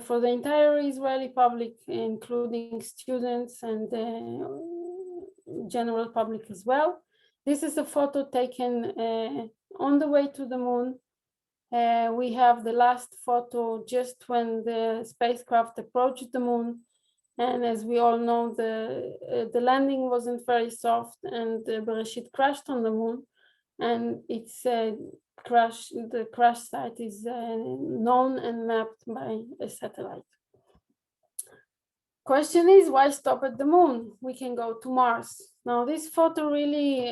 [SPEAKER 2] for the entire Israeli public, including students and general public as well. This is a photo taken on the way to the moon. We have the last photo just when the spacecraft approached the moon. And as we all know, the landing wasn't very soft, and Beresheet crashed on the moon, and the crash site is known and mapped by a satellite. Question is, why stop at the moon? We can go to Mars. Now, this photo really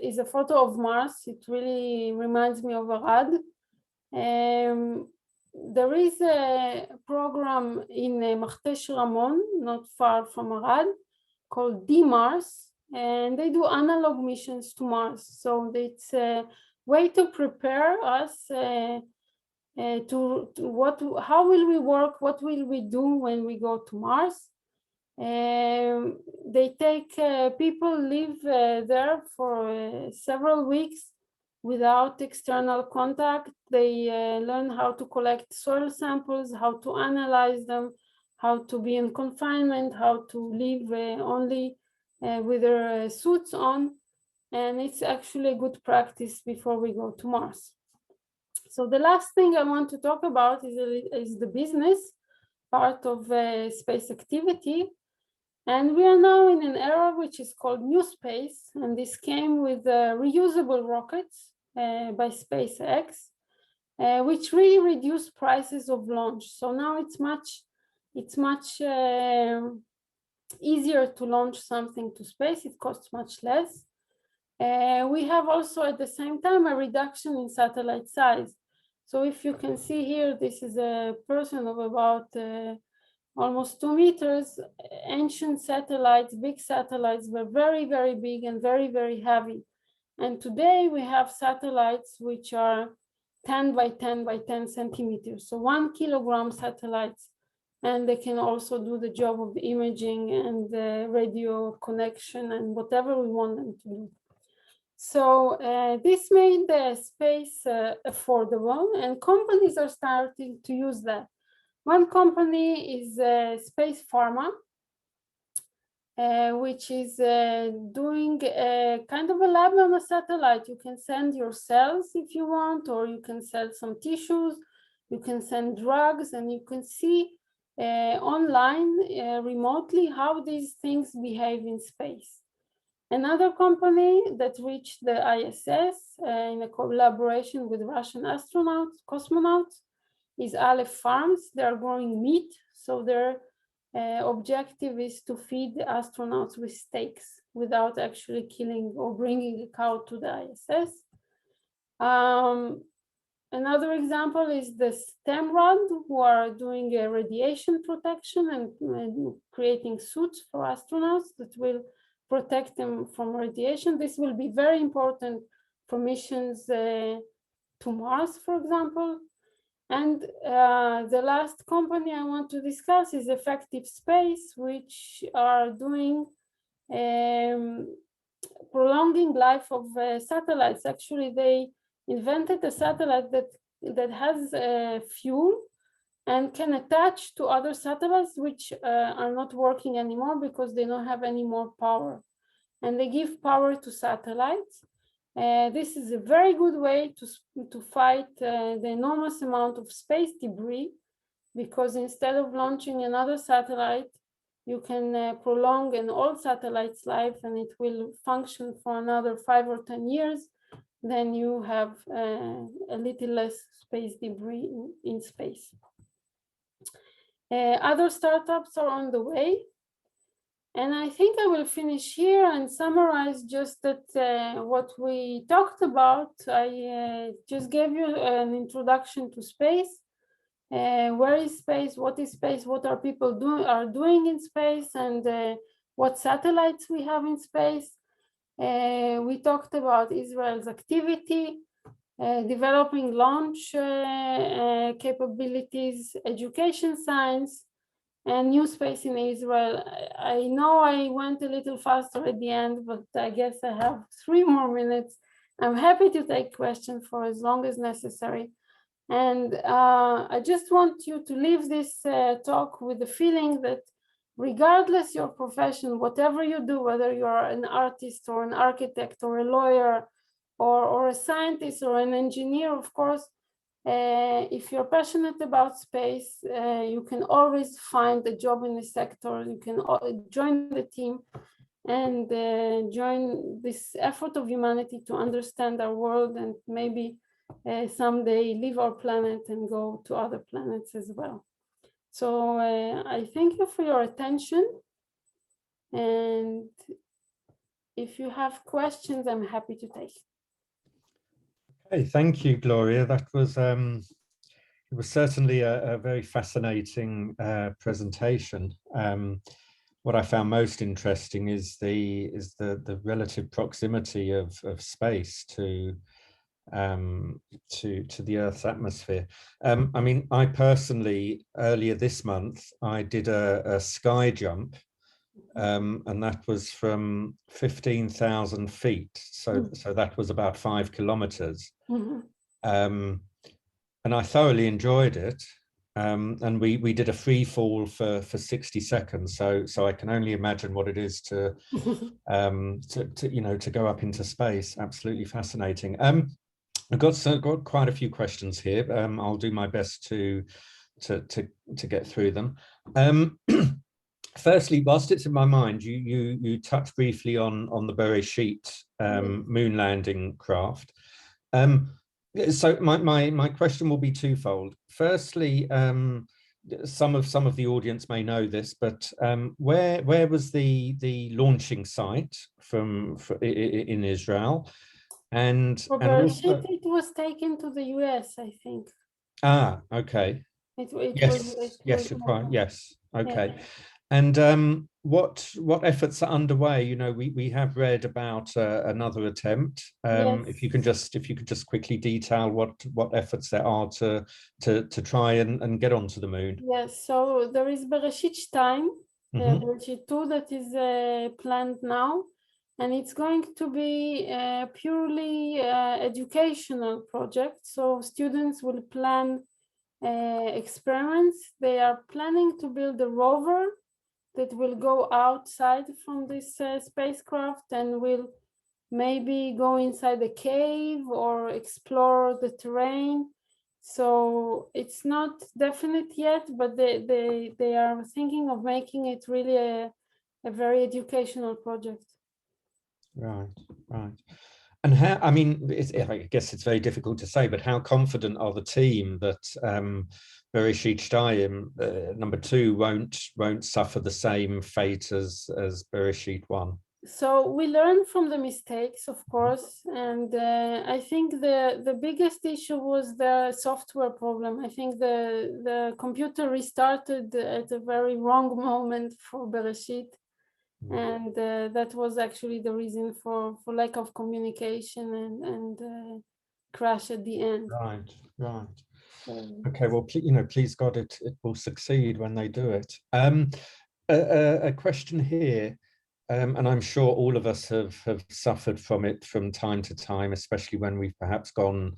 [SPEAKER 2] is a photo of Mars. It really reminds me of Arad. There is a program in Machtesh Ramon, not far from Arad, called D-Mars, and they do analog missions to Mars. So it's a way to prepare us how will we work, what will we do when we go to Mars. They take people live there for several weeks without external contact. They learn how to collect soil samples, how to analyze them, how to be in confinement, how to live only with their suits on. And it's actually a good practice before we go to Mars. So the last thing I want to talk about is the business part of space activity. And we are now in an era which is called New Space, and this came with reusable rockets. by SpaceX, which really reduced prices of launch. So now it's much easier to launch something to space. It costs much less. We have also at the same time a reduction in satellite size. So if you can see here, this is a person of about almost 2 meters. Ancient satellites, big satellites, were very, very big and very, very heavy. And today we have satellites which are 10 by 10 by 10 centimeters. So 1 kilogram satellites. And they can also do the job of the imaging and the radio connection and whatever we want them to do. So this made the space affordable, and companies are starting to use that. One company is Spacepharma, which is doing kind of a lab on a satellite. You can send your cells if you want, or you can send some tissues, you can send drugs, and you can see online remotely how these things behave in space. Another company that reached the ISS in a collaboration with Russian astronauts, cosmonauts, is Aleph Farms. They are growing meat, so their objective is to feed the astronauts with steaks without actually killing or bringing a cow to the ISS. Another example is the STEMRAD, who are doing radiation protection and creating suits for astronauts that will protect them from radiation. This will be very important for missions to Mars, for example. And the last company I want to discuss is Effective Space, which are doing prolonging life of satellites. Actually, they invented a satellite that has fuel and can attach to other satellites which are not working anymore because they don't have any more power. And they give power to satellites. This is a very good way to fight the enormous amount of space debris, because instead of launching another satellite, you can prolong an old satellite's life and it will function for another 5 or 10 years. Then you have a little less space debris in space. Other startups are on the way. And I think I will finish here and summarize just that what we talked about. I just gave you an introduction to space. Where is space? What is space? What are people doing in space? And what satellites we have in space? We talked about Israel's activity, developing launch capabilities, education science, and new space in Israel. I know I went a little faster at the end, but I guess I have 3 more minutes. I'm happy to take questions for as long as necessary. And I just want you to leave this talk with the feeling that regardless your profession, whatever you do, whether you're an artist or an architect or a lawyer or a scientist or an engineer, of course, if you're passionate about space, you can always find a job in the sector. You can join the team and join this effort of humanity to understand our world and maybe someday leave our planet and go to other planets as well. So I thank you for your attention. And if you have questions, I'm happy to take.
[SPEAKER 1] Okay, thank you, Gloria. That was it was certainly a very fascinating presentation. What I found most interesting is the relative proximity of space to the Earth's atmosphere. I mean, I personally, earlier this month, I did a sky jump, and that was from 15,000 feet. So that was about 5 kilometers. And I thoroughly enjoyed it. And we did a free fall for 60 seconds. So I can only imagine what it is to go up into space. Absolutely fascinating. I've got quite a few questions here. I'll do my best to get through them. Firstly, whilst it's in my mind, you touched briefly on the Beresheet moon landing craft. So my question will be twofold. Firstly, some of the audience may know this, but where was the launching site in Israel, and
[SPEAKER 2] For
[SPEAKER 1] also
[SPEAKER 2] Beresheet, it was taken to the US, I think.
[SPEAKER 1] okay,
[SPEAKER 2] It
[SPEAKER 1] yes,
[SPEAKER 2] was
[SPEAKER 1] yes, you're right, yes, okay.
[SPEAKER 2] yeah.
[SPEAKER 1] And what efforts are underway? You know, we have read about another attempt.
[SPEAKER 2] Yes.
[SPEAKER 1] If you could just quickly detail what efforts there are to try and get onto the moon.
[SPEAKER 2] Yes, so there is Beresheet time, Beresheet 2 that is planned now, and it's going to be a purely educational project. So students will plan experiments. They are planning to build a rover that will go outside from this spacecraft and will maybe go inside a cave or explore the terrain. So it's not definite yet, but they are thinking of making it really a very educational project.
[SPEAKER 1] Right, right. And how, I mean, I guess it's very difficult to say, but how confident are the team that Beresheet number 2 won't suffer the same fate as Beresheet 1?
[SPEAKER 2] So we learn from the mistakes, of course, and I think the biggest issue was the software problem. I think the computer restarted at a very wrong moment for Beresheet, and that was actually the reason for lack of communication and crash at the end.
[SPEAKER 1] Right, right. Okay, well, please God, it will succeed when they do it. A question here, and I'm sure all of us have suffered from it from time to time, especially when we've perhaps gone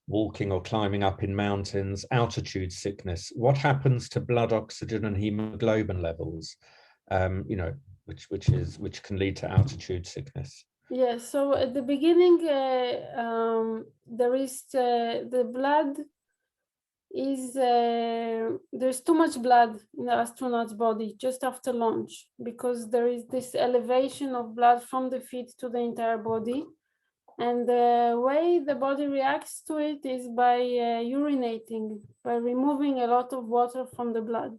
[SPEAKER 1] walking or climbing up in mountains, altitude sickness. What happens to blood oxygen and hemoglobin levels? Which can lead to altitude sickness.
[SPEAKER 2] Yeah, so at the beginning, there is the blood is there's too much blood in the astronaut's body just after launch, because there is this elevation of blood from the feet to the entire body, and the way the body reacts to it is by urinating, by removing a lot of water from the blood.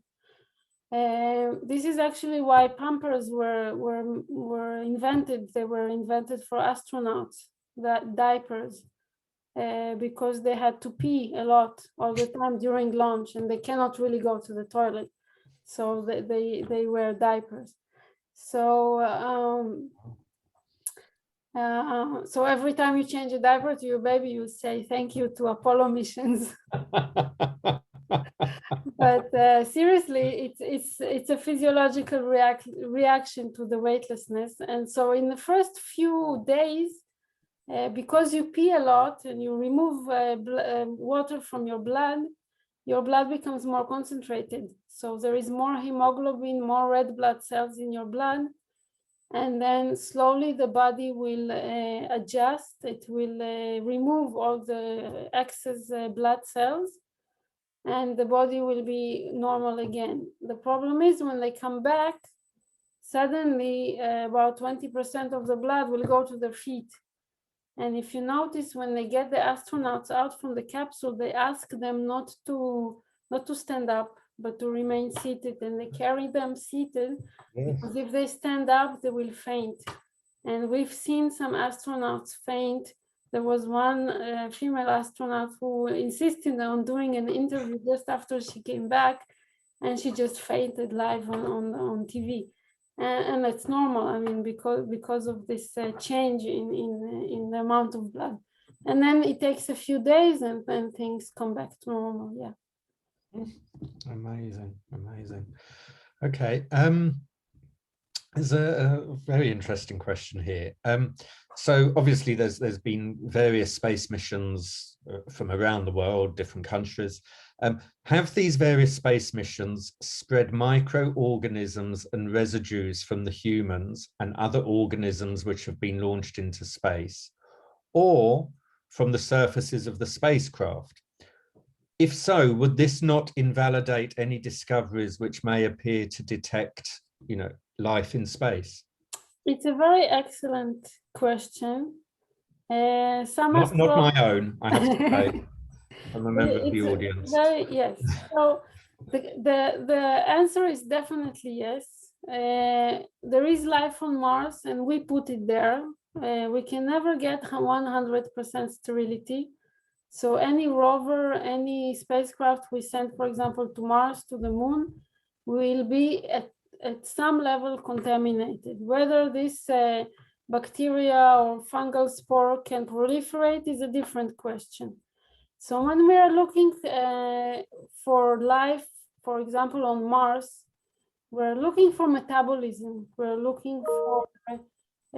[SPEAKER 2] This is actually why Pampers were invented. They were invented for astronauts, that diapers, because they had to pee a lot all the time during launch, and they cannot really go to the toilet, so they wear diapers. So so every time you change a diaper to your baby, you say thank you to Apollo missions. But seriously, it's a physiological reaction to the weightlessness. And so in the first few days, because you pee a lot and you remove water from your blood becomes more concentrated. So there is more hemoglobin, more red blood cells in your blood. And then slowly the body will adjust. It will remove all the excess blood cells, and the body will be normal again. The problem is when they come back, suddenly about 20% of the blood will go to their feet. And if you notice, when they get the astronauts out from the capsule, they ask them not to stand up, but to remain seated, and they carry them seated, because if they stand up, they will faint. And we've seen some astronauts faint. There was one female astronaut who insisted on doing an interview just after she came back, and she just fainted live on TV. And it's normal, I mean, because of this change in the amount of blood. And then it takes a few days, and then things come back to normal. Yeah.
[SPEAKER 1] Amazing, amazing. Okay. There's a very interesting question here. So obviously there's been various space missions from around the world, different countries. Have these various space missions spread microorganisms and residues from the humans and other organisms which have been launched into space, or from the surfaces of the spacecraft? If so, would this not invalidate any discoveries which may appear to detect, life in space?
[SPEAKER 2] It's a very excellent question. Some
[SPEAKER 1] Not my own, I have to say. I'm a member of the
[SPEAKER 2] It's
[SPEAKER 1] audience.
[SPEAKER 2] yes. So the answer is definitely yes. There is life on Mars, and we put it there. We can never get 100% sterility. So any rover, any spacecraft we send, for example, to Mars, to the moon, will be at some level contaminated. Whether this bacteria or fungal spore can proliferate is a different question. So when we are looking for life, for example, on Mars, we're looking for metabolism. We're looking for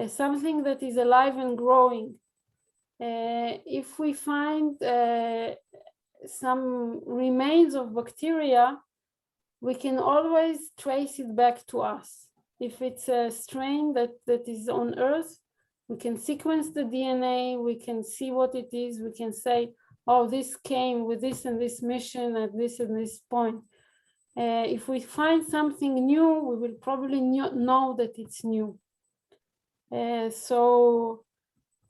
[SPEAKER 2] something that is alive and growing. If we find some remains of bacteria, we can always trace it back to us. If it's a strain that is on Earth, we can sequence the DNA, we can see what it is, we can say, oh, this came with this and this mission at this and this point. If we find something new, we will probably know that it's new. So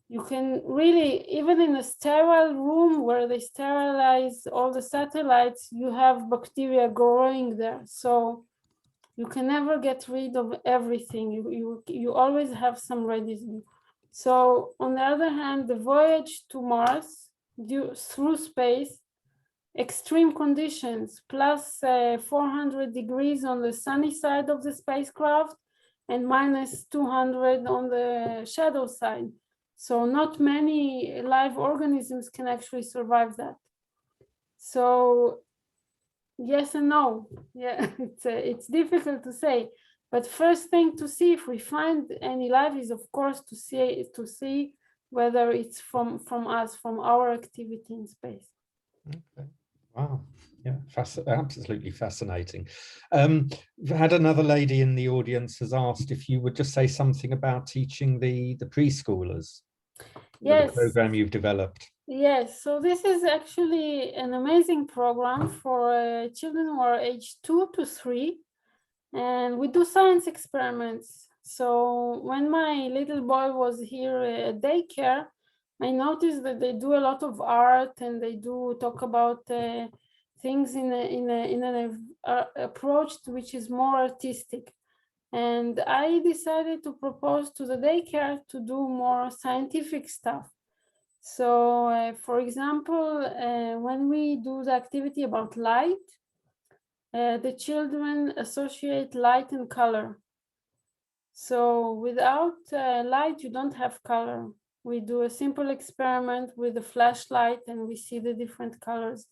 [SPEAKER 2] you can really, even in a sterile room where they sterilize all the satellites, you have bacteria growing there. So you can never get rid of everything. You always have some residue. So on the other hand, the voyage to Mars through space, extreme conditions, plus 400 degrees on the sunny side of the spacecraft and minus 200 on the shadow side. So not many live organisms can actually survive that. So yes and no. Yeah, it's difficult to say. But first thing to see if we find any life is, of course, to see whether it's from us, from our activity in space.
[SPEAKER 1] Okay. Wow. Yeah, absolutely fascinating. Had another lady in the audience has asked if you would just say something about teaching the preschoolers.
[SPEAKER 2] Yes.
[SPEAKER 1] The program you've developed.
[SPEAKER 2] Yes, so this is actually an amazing program for children who are age 2 to 3, and we do science experiments. So when my little boy was here at daycare, I noticed that they do a lot of art and they do talk about things in an approach which is more artistic. And I decided to propose to the daycare to do more scientific stuff. So, for example, when we do the activity about light, the children associate light and color. So without light, you don't have color. We do a simple experiment with a flashlight and we see the different colors.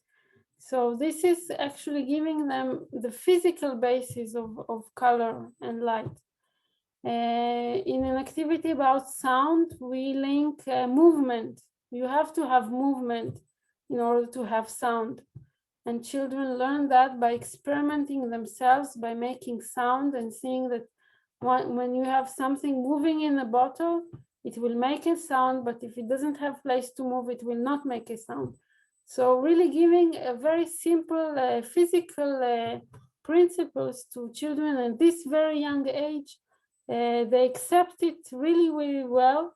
[SPEAKER 2] So this is actually giving them the physical basis of color and light. In an activity about sound, we link movement. You have to have movement in order to have sound. And children learn that by experimenting themselves, by making sound and seeing that when you have something moving in a bottle, it will make a sound, but if it doesn't have place to move, it will not make a sound. So really giving a very simple physical principles to children at this very young age, they accept it really, really well.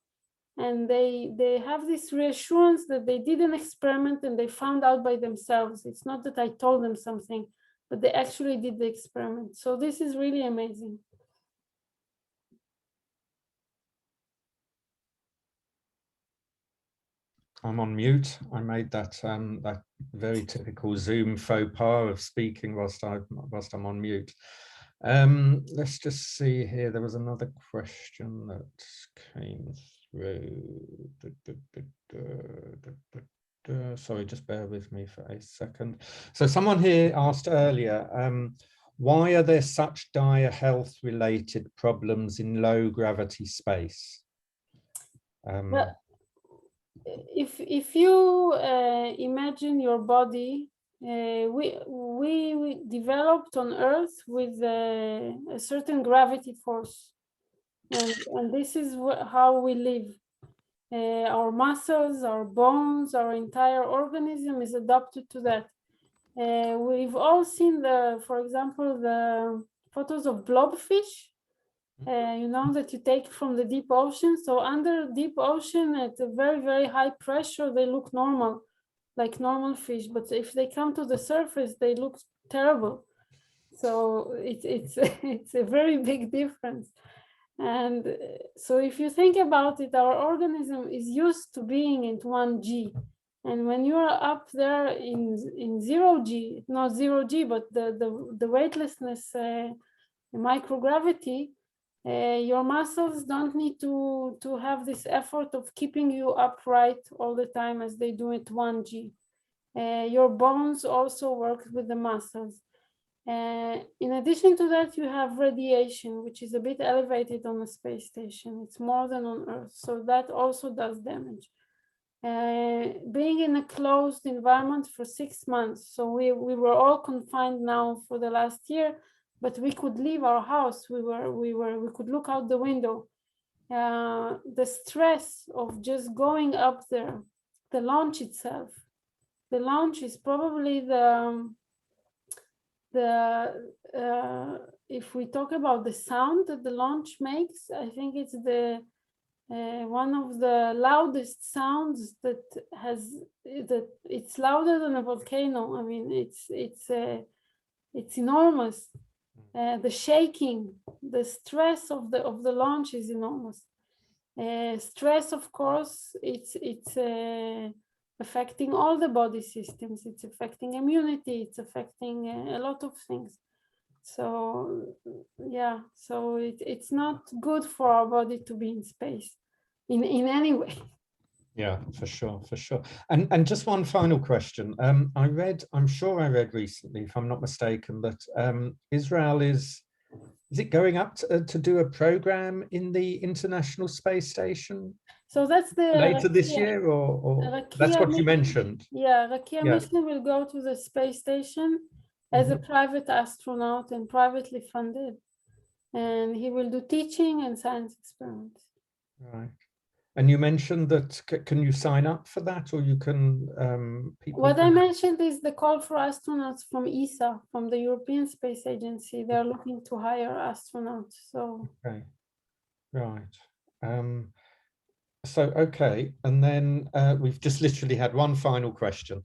[SPEAKER 2] And they have this reassurance that they did an experiment and they found out by themselves. It's not that I told them something, but they actually did the experiment. So this is really amazing.
[SPEAKER 1] I'm on mute. I made that that very typical Zoom faux pas of speaking whilst I'm on mute. Let's just see here. There was another question that came through. Sorry, just bear with me for a second. So someone here asked earlier, why are there such dire health-related problems in low-gravity space?
[SPEAKER 2] Well, if you imagine your body, we developed on Earth with a certain gravity force, and this is how we live. Our muscles, our bones, our entire organism is adapted to that. We've all seen for example, the photos of blobfish. you know, that you take from the deep ocean. So under deep ocean at a very, very high pressure, they look normal, like normal fish. But if they come to the surface, they look terrible. So it's it's a very big difference. And so if you think about it, our organism is used to being in 1G. And when you're up there in 0G, not 0G, but the weightlessness, microgravity, your muscles don't need to have this effort of keeping you upright all the time as they do at 1G. Your bones also work with the muscles. In addition to that, you have radiation, which is a bit elevated on the space station. It's more than on Earth, so that also does damage. Being in a closed environment for 6 months, so we were all confined now for the last year, but we could leave our house. We could look out the window. The stress of just going up there, the launch itself. The launch is probably if we talk about the sound that the launch makes, I think it's the one of the loudest sounds that it's louder than a volcano. I mean, it's enormous. The shaking, the stress of the launch is enormous. Stress, of course, it's affecting all the body systems. It's affecting immunity. It's affecting a lot of things. So yeah, so it's not good for our body to be in space in any way.
[SPEAKER 1] Yeah, for sure, for sure. And just one final question. I'm sure I read recently, if I'm not mistaken, that Israel is it going up to do a program in the International Space Station?
[SPEAKER 2] So that's the
[SPEAKER 1] later this year, or that's what you mentioned.
[SPEAKER 2] Yeah, Rakia mission will go to the space station as a private astronaut and privately funded, and he will do teaching and science experiments.
[SPEAKER 1] Right. And you mentioned that can you sign up for that, or you can
[SPEAKER 2] what I mentioned is the call for astronauts from ESA, from the European Space Agency. They're looking to hire astronauts. So
[SPEAKER 1] okay, right. So okay, and then we've just literally had one final question.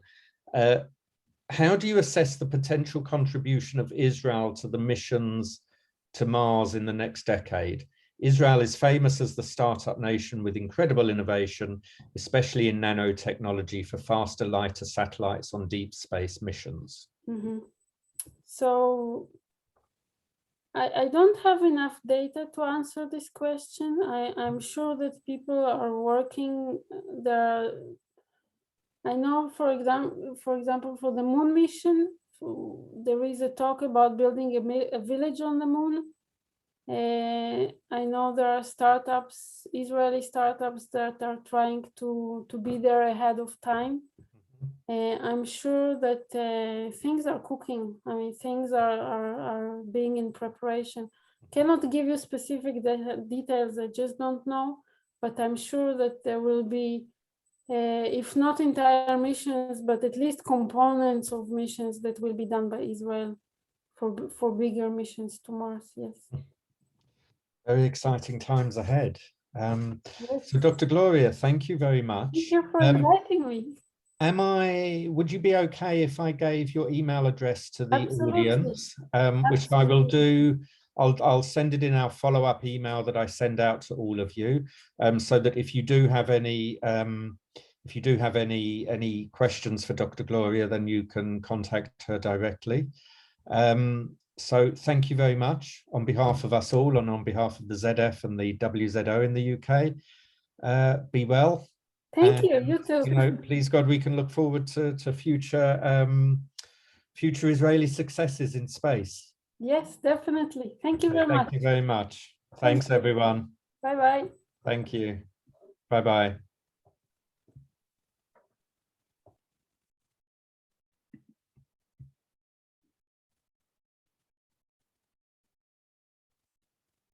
[SPEAKER 1] How do you assess the potential contribution of Israel to the missions to Mars in the next decade? Israel is famous as the startup nation with incredible innovation, especially in nanotechnology for faster, lighter satellites on deep space missions.
[SPEAKER 2] So I don't have enough data to answer this question. I'm sure that people are working there. I know, for example, for the moon mission, there is a talk about building a village on the moon. I know there are startups, Israeli startups, that are trying to be there ahead of time. I'm sure that things are cooking. I mean, things are being in preparation. Cannot give you specific details, I just don't know, but I'm sure that there will be, if not entire missions, but at least components of missions that will be done by Israel for bigger missions to Mars, yes.
[SPEAKER 1] Very exciting times ahead.
[SPEAKER 2] Yes.
[SPEAKER 1] So Dr. Gloria, thank you very much.
[SPEAKER 2] Thank you for inviting me.
[SPEAKER 1] Would you be okay if I gave your email address to the
[SPEAKER 2] Absolutely.
[SPEAKER 1] audience, which I will do. I'll send it in our follow-up email that I send out to all of you, so that if you do have any questions for Dr. Gloria, then you can contact her directly. So thank you very much on behalf of us all and on behalf of the ZF and the WZO in the UK. Be well.
[SPEAKER 2] Thank you. You too.
[SPEAKER 1] You know, please God, we can look forward to future future Israeli successes in space.
[SPEAKER 2] Yes, definitely. Thank you very much.
[SPEAKER 1] Thank you very much. Thanks, everyone.
[SPEAKER 2] Bye-bye.
[SPEAKER 1] Thank you. Bye-bye.